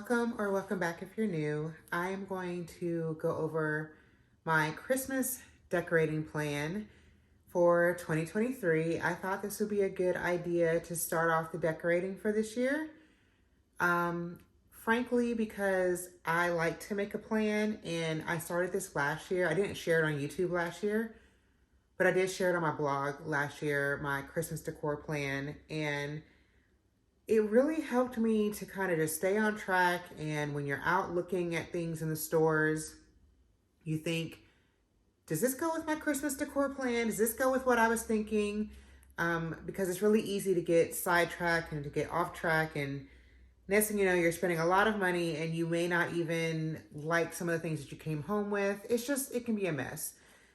Welcome back if you're new. I am going to go over my Christmas decorating plan for 2023. I thought this would be a good idea to start off the decorating for this year. Frankly, because I like to make a plan and I started this last year. I didn't share it on YouTube last year, but I did share it on my blog last year, my Christmas decor plan, and it really helped me to kind of just stay on track. And when you're out looking at things in the stores, you think, does this go with my Christmas decor plan? Does this go with what I was thinking? Because it's really easy to get sidetracked and to get off track. And next thing you know, you're spending a lot of money and you may not even like some of the things that you came home with. It can be a mess.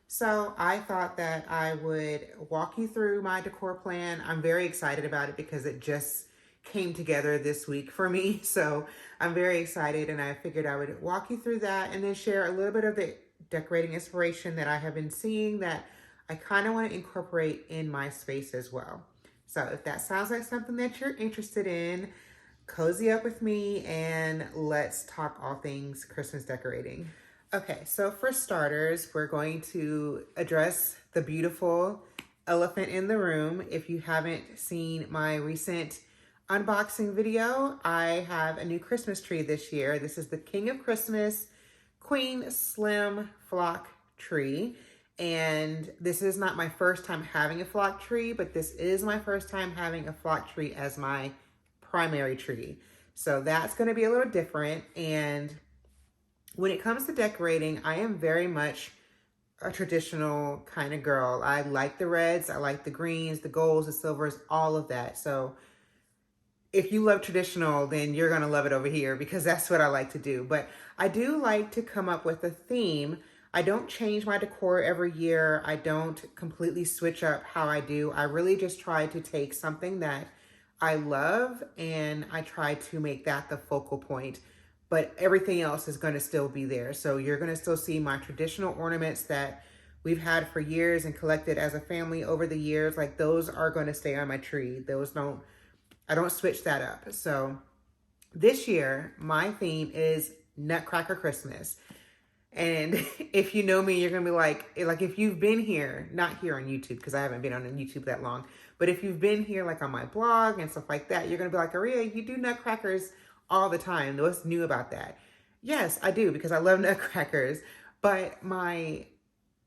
So I thought that I would walk you through my decor plan. I'm very excited about it because it just came together this week for me. So I'm very excited, and I figured I would walk you through that and then share a little bit of the decorating inspiration that I have been seeing that I kind of want to incorporate in my space as well. So if that sounds like something that you're interested in, cozy up with me and let's talk all things Christmas decorating. Okay, so for starters, we're going to address the beautiful elephant in the room. If you haven't seen my recent unboxing video, I have a new Christmas tree this year. This is the King of Christmas Queen Slim Flock Tree. And this is not my first time having a flock tree, but this is my first time having a flock tree as my primary tree. So that's going to be a little different. And when it comes to decorating, I am very much a traditional kind of girl. I like the reds, I like the greens, the golds, the silvers, all of that. So if you love traditional, then you're going to love it over here because that's what I like to do. But I do like to come up with a theme. I don't change my decor every year. I don't completely switch up how I do. I really just try to take something that I love and I try to make that the focal point. But everything else is going to still be there. So you're going to still see my traditional ornaments that we've had for years and collected as a family over the years. Like those are going to stay on my tree. I don't switch that up. So this year, my theme is Nutcracker Christmas. And if you know me, you're going to be like if you've been here, not here on YouTube, because I haven't been on YouTube that long, but if you've been here like on my blog and stuff like that, you're going to be like, Aria, you do nutcrackers all the time. What's new about that? Yes, I do, because I love nutcrackers. But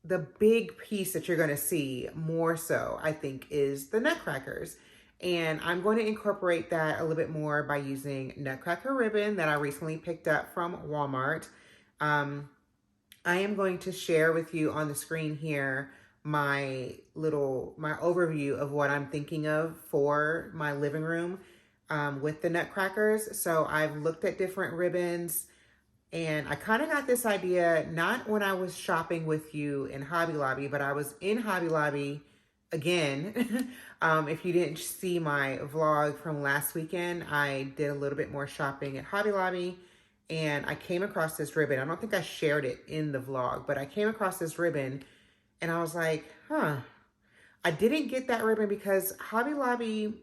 the big piece that you're going to see more so, I think, is the nutcrackers. And I'm going to incorporate that a little bit more by using nutcracker ribbon that I recently picked up from Walmart. I am going to share with you on the screen here my overview of what I'm thinking of for my living room with the nutcrackers. So I've looked at different ribbons and I kind of got this idea, not when I was shopping with you in Hobby Lobby, but I was in Hobby Lobby again. If you didn't see my vlog from last weekend, I did a little bit more shopping at Hobby Lobby and I came across this ribbon. I don't think I shared it in the vlog, but I came across this ribbon and I was like, I didn't get that ribbon because Hobby Lobby,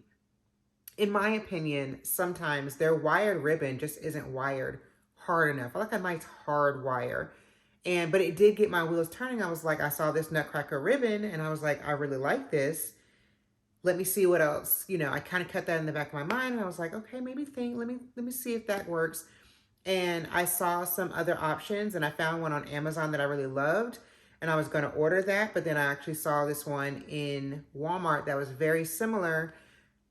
in my opinion, sometimes their wired ribbon just isn't wired hard enough. I like a nice hard wire. But it did get my wheels turning. I was like, I saw this nutcracker ribbon and I was like, I really like this. Let me see what else. I kind of kept that in the back of my mind and I was like, okay, let me see if that works. And I saw some other options and I found one on Amazon that I really loved and I was going to order that. But then I actually saw this one in Walmart that was very similar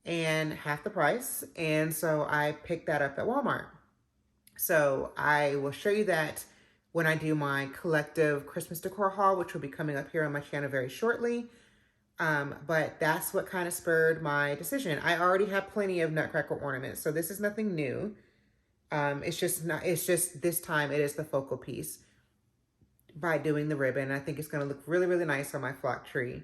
and half the price. And so I picked that up at Walmart. So I will show you that when I do my collective Christmas decor haul, which will be coming up here on my channel very shortly. But that's what kind of spurred my decision. I already have plenty of nutcracker ornaments, so this is nothing new. It's just this time it is the focal piece by doing the ribbon. I think it's going to look really, really nice on my flock tree.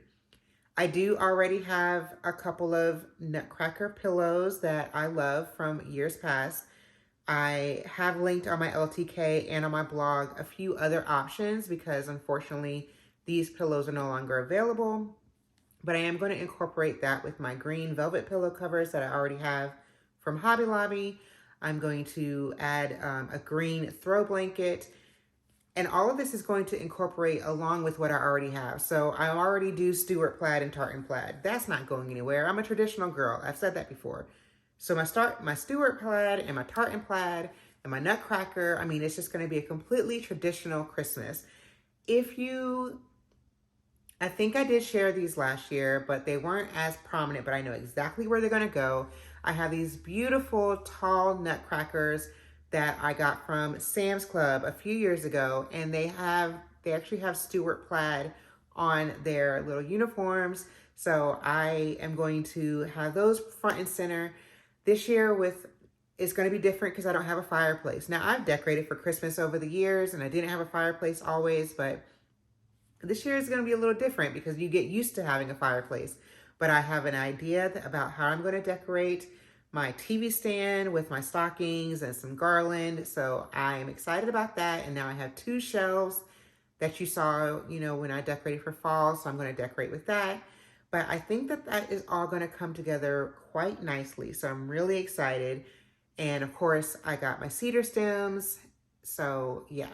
I do already have a couple of nutcracker pillows that I love from years past. I have linked on my LTK and on my blog a few other options because unfortunately these pillows are no longer available. But I am going to incorporate that with my green velvet pillow covers that I already have from Hobby Lobby. I'm going to add a green throw blanket. And all of this is going to incorporate along with what I already have. So I already do Stuart plaid and tartan plaid. That's not going anywhere. I'm a traditional girl. I've said that before. So my Stuart plaid and my tartan plaid and my nutcracker, I mean, it's just going to be a completely traditional Christmas. I think I did share these last year, but they weren't as prominent, but I know exactly where they're going to go. I have these beautiful tall nutcrackers that I got from Sam's Club a few years ago, and they actually have Stuart plaid on their little uniforms. So I am going to have those front and center. This year it's going to be different because I don't have a fireplace. Now, I've decorated for Christmas over the years, and I didn't have a fireplace always, but this year is going to be a little different because you get used to having a fireplace. But I have an idea about how I'm going to decorate my TV stand with my stockings and some garland. So I'm excited about that. And now I have 2 shelves that you saw, when I decorated for fall. So I'm going to decorate with that. But I think that is all going to come together quite nicely. So I'm really excited. And of course, I got my cedar stems. So yeah,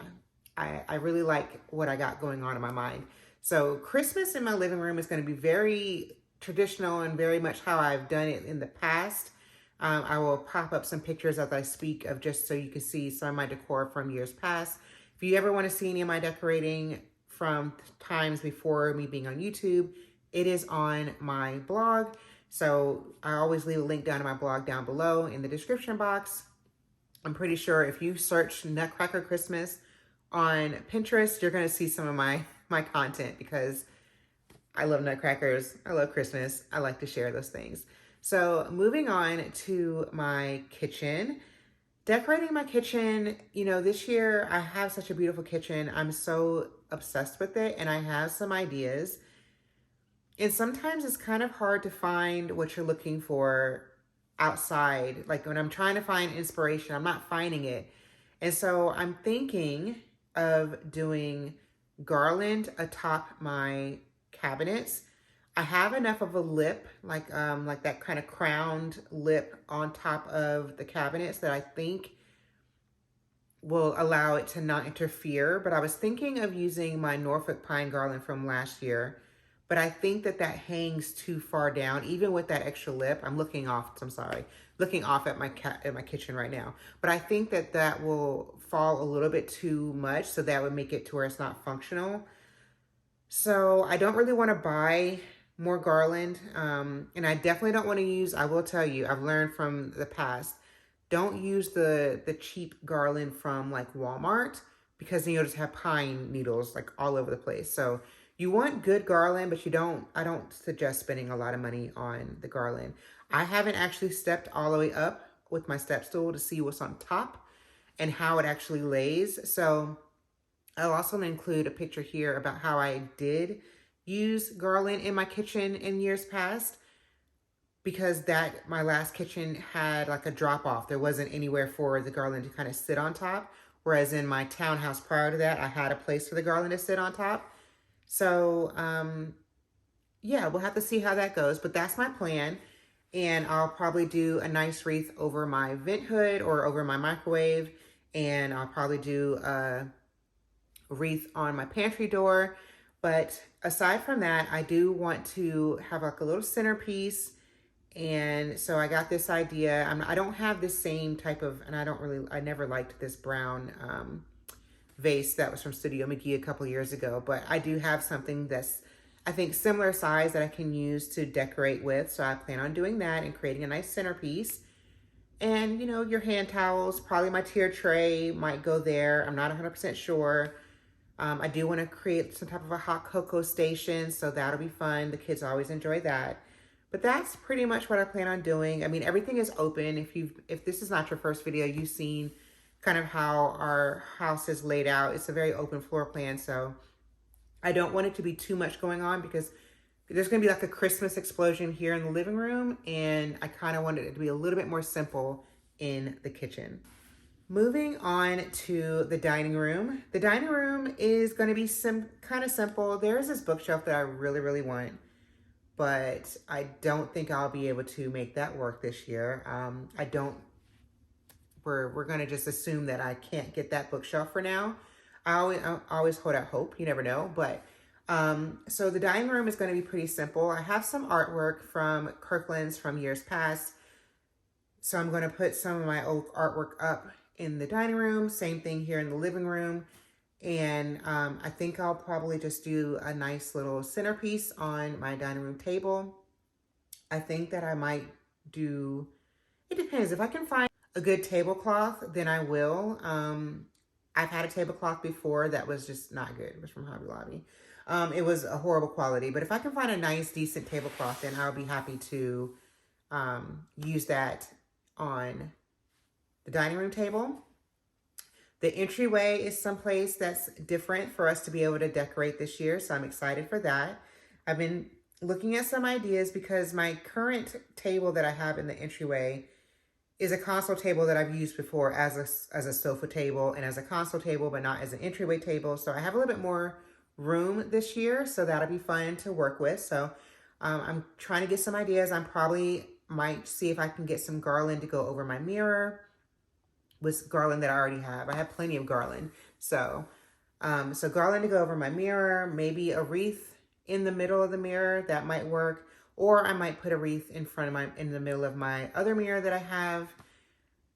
I really like what I got going on in my mind. So Christmas in my living room is going to be very traditional and very much how I've done it in the past. I will pop up some pictures as I speak of just so you can see some of my decor from years past. If you ever want to see any of my decorating from times before me being on YouTube, it is on my blog. So I always leave a link down to my blog down below in the description box. I'm pretty sure if you search Nutcracker Christmas on Pinterest, you're going to see some of my content because I love nutcrackers. I love Christmas. I like to share those things. So moving on to my kitchen, decorating my kitchen, this year I have such a beautiful kitchen. I'm so obsessed with it and I have some ideas. And sometimes it's kind of hard to find what you're looking for outside. Like when I'm trying to find inspiration, I'm not finding it. And so I'm thinking of doing garland atop my cabinets. I have enough of a lip, like that kind of crowned lip on top of the cabinets that I think will allow it to not interfere. But I was thinking of using my Norfolk pine garland from last year, but I think that hangs too far down, even with that extra lip. I'm looking off at my kitchen right now. But I think that will fall a little bit too much, so that would make it to where it's not functional. So I don't really want to buy more garland. And I definitely don't want to use, I will tell you, I've learned from the past, don't use the cheap garland from like Walmart, because then you'll just have pine needles like all over the place. So you want good garland, but I don't suggest spending a lot of money on the garland. I haven't actually stepped all the way up with my step stool to see what's on top and how it actually lays. So I'll also include a picture here about how I did use garland in my kitchen in years past, because my last kitchen had like a drop off. There wasn't anywhere for the garland to kind of sit on top. Whereas in my townhouse prior to that, I had a place for the garland to sit on top. So, yeah, we'll have to see how that goes, but that's my plan. And I'll probably do a nice wreath over my vent hood or over my microwave. And I'll probably do a wreath on my pantry door. But aside from that, I do want to have like a little centerpiece. And so I got this idea. I don't have the same type of, and I never liked this brown vase that was from Studio McGee a couple years ago, but I do have something that's, I think, similar size that I can use to decorate with. So I plan on doing that and creating a nice centerpiece. And, your hand towels, probably my tier tray might go there. I'm not 100% sure. I do want to create some type of a hot cocoa station, so that'll be fun. The kids always enjoy that. But that's pretty much what I plan on doing. I mean, everything is open. If this is not your first video, you've seen kind of how our house is laid out. It's a very open floor plan, so I don't want it to be too much going on because there's going to be like a Christmas explosion here in the living room, and I kind of wanted it to be a little bit more simple in the kitchen. Moving on to the dining room. The dining room is going to be kind of simple. There's this bookshelf that I really, really want, but I don't think I'll be able to make that work this year. I don't we're going to just assume that I can't get that bookshelf for now. I always hold out hope. You never know. But so the dining room is going to be pretty simple. I have some artwork from Kirkland's from years past. So I'm going to put some of my old artwork up in the dining room. Same thing here in the living room. And I think I'll probably just do a nice little centerpiece on my dining room table. I think that I might do, it depends. If I can find a good tablecloth, then I will. I've had a tablecloth before that was just not good. It was from Hobby Lobby. It was a horrible quality, but if I can find a nice, decent tablecloth, then I'll be happy to use that on the dining room table. The entryway is someplace that's different for us to be able to decorate this year, so I'm excited for that. I've been looking at some ideas because my current table that I have in the entryway is a console table that I've used before as a sofa table and as a console table, but not as an entryway table. So I have a little bit more room this year, so that'll be fun to work with. So I'm trying to get some ideas. I'm probably might see if I can get some garland to go over my mirror with garland that I already have. I have plenty of garland. So garland to go over my mirror, maybe a wreath in the middle of the mirror, that might work. Or I might put a wreath in the middle of my other mirror that I have.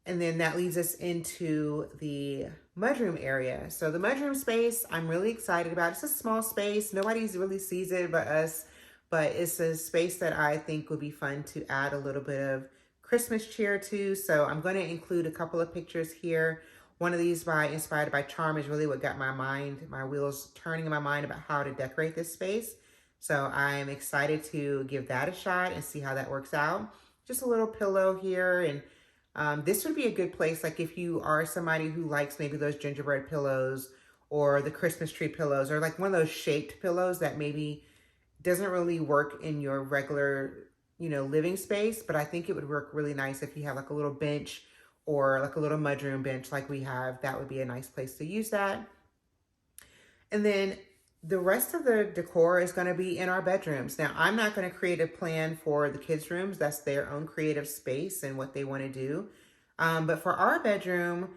And then that leads us into the mudroom area. So the mudroom space, I'm really excited about. It's a small space. Nobody's really sees it but us. But it's a space that I think would be fun to add a little bit of Christmas cheer to. So I'm going to include a couple of pictures here. One of these inspired by Charm is really what got my wheels turning in my mind about how to decorate this space. So I'm excited to give that a shot and see how that works out. Just a little pillow here. And this would be a good place, like if you are somebody who likes maybe those gingerbread pillows or the Christmas tree pillows, or like one of those shaped pillows that maybe doesn't really work in your regular, living space. But I think it would work really nice if you have like a little bench or like a little mudroom bench like we have. That would be a nice place to use that. And then the rest of the decor is going to be in our bedrooms. Now, I'm not going to create a plan for the kids' rooms. That's their own creative space and what they want to do. But for our bedroom,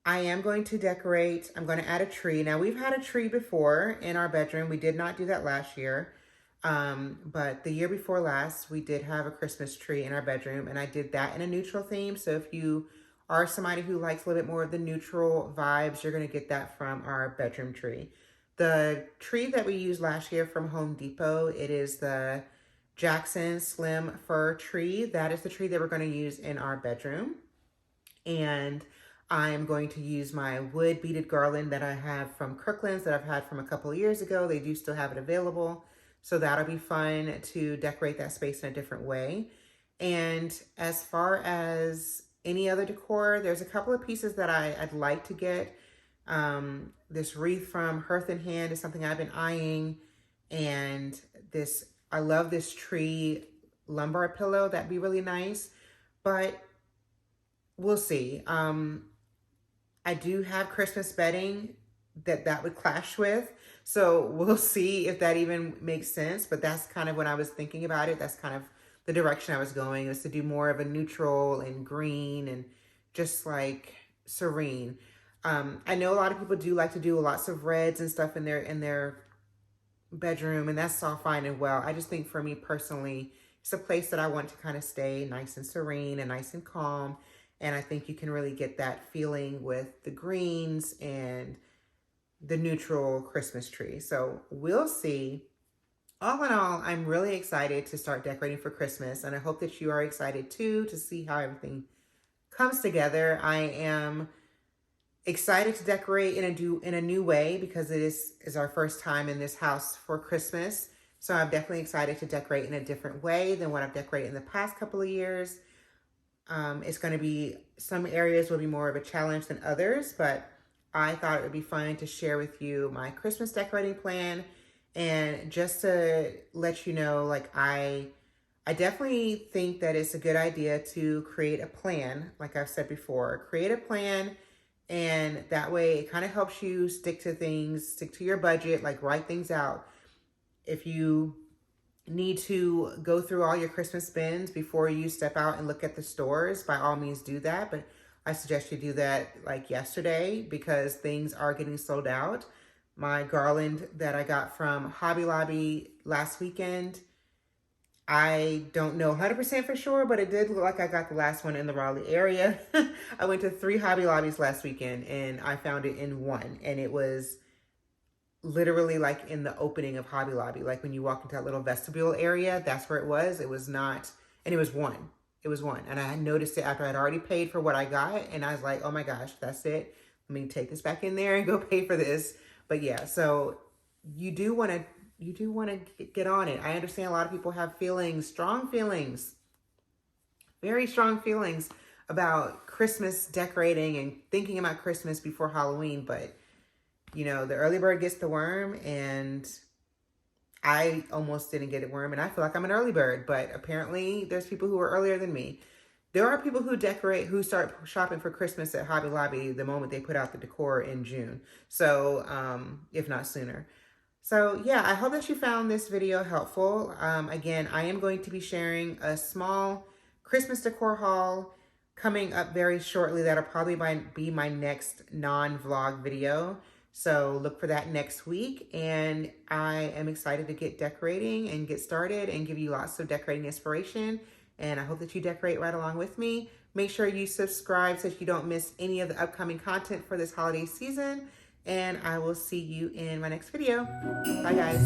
I am going to decorate. I'm going to add a tree. Now, we've had a tree before in our bedroom. We did not do that last year. But the year before last, we did have a Christmas tree in our bedroom, and I did that in a neutral theme. So if you are somebody who likes a little bit more of the neutral vibes, you're going to get that from our bedroom tree. The tree that we used last year from Home Depot, it is the Jackson Slim Fir tree. That is the tree that we're going to use in our bedroom. And I'm going to use my wood beaded garland that I have from Kirkland's that I've had from a couple of years ago. They do still have it available. So that'll be fun to decorate that space in a different way. And as far as any other decor, there's a couple of pieces that I'd like to get. This wreath from Hearth and Hand is something I've been eyeing. And I love this tree lumbar pillow. That'd be really nice. But we'll see. I do have Christmas bedding that would clash with. So we'll see if that even makes sense. But that's kind of when I was thinking about it. That's kind of the direction I was going, was to do more of a neutral and green and just like serene. I know a lot of people do like to do lots of reds and stuff in their bedroom, and that's all fine and well. I just think for me personally, it's a place that I want to kind of stay nice and serene and nice and calm. And I think you can really get that feeling with the greens and the neutral Christmas tree. So we'll see. All in all, I'm really excited to start decorating for Christmas, and I hope that you are excited too to see how everything comes together. I am excited to decorate in a new way because it is our first time in this house for Christmas. So I'm definitely excited to decorate in a different way than what I've decorated in the past couple of years. It's going to be, some areas will be more of a challenge than others, but I thought it would be fun to share with you my Christmas decorating plan. And just to let you know, like I definitely think that it's a good idea to create a plan. Like I've said before, create a plan. And that way it kind of helps you stick to things, stick to your budget, like write things out. If you need to go through all your Christmas bins before you step out and look at the stores, by all means do that. But I suggest you do that like yesterday because things are getting sold out. My garland that I got from Hobby Lobby last weekend, I don't know 100% for sure, but it did look like I got the last one in the Raleigh area. I went to 3 Hobby Lobbies last weekend and I found it in one, and it was literally like in the opening of Hobby Lobby. Like when you walk into that little vestibule area, that's where it was. It was not, and it was one. It was one. And I had noticed it after I'd already paid for what I got. And I was like, oh my gosh, that's it. Let me take this back in there and go pay for this. But yeah, so you do want to get on it. I understand a lot of people have feelings, strong feelings, very strong feelings about Christmas decorating and thinking about Christmas before Halloween, but you know, the early bird gets the worm, and I almost didn't get a worm, and I feel like I'm an early bird, but apparently there's people who are earlier than me. There are people who start shopping for Christmas at Hobby Lobby the moment they put out the decor in June. So, if not sooner. So yeah, I hope that you found this video helpful. Again, I am going to be sharing a small Christmas decor haul coming up very shortly. That'll probably be my next non-vlog video. So look for that next week, and I am excited to get decorating and get started and give you lots of decorating inspiration, and I hope that you decorate right along with me. Make sure you subscribe so that you don't miss any of the upcoming content for this holiday season, and I will see you in my next video. Bye guys.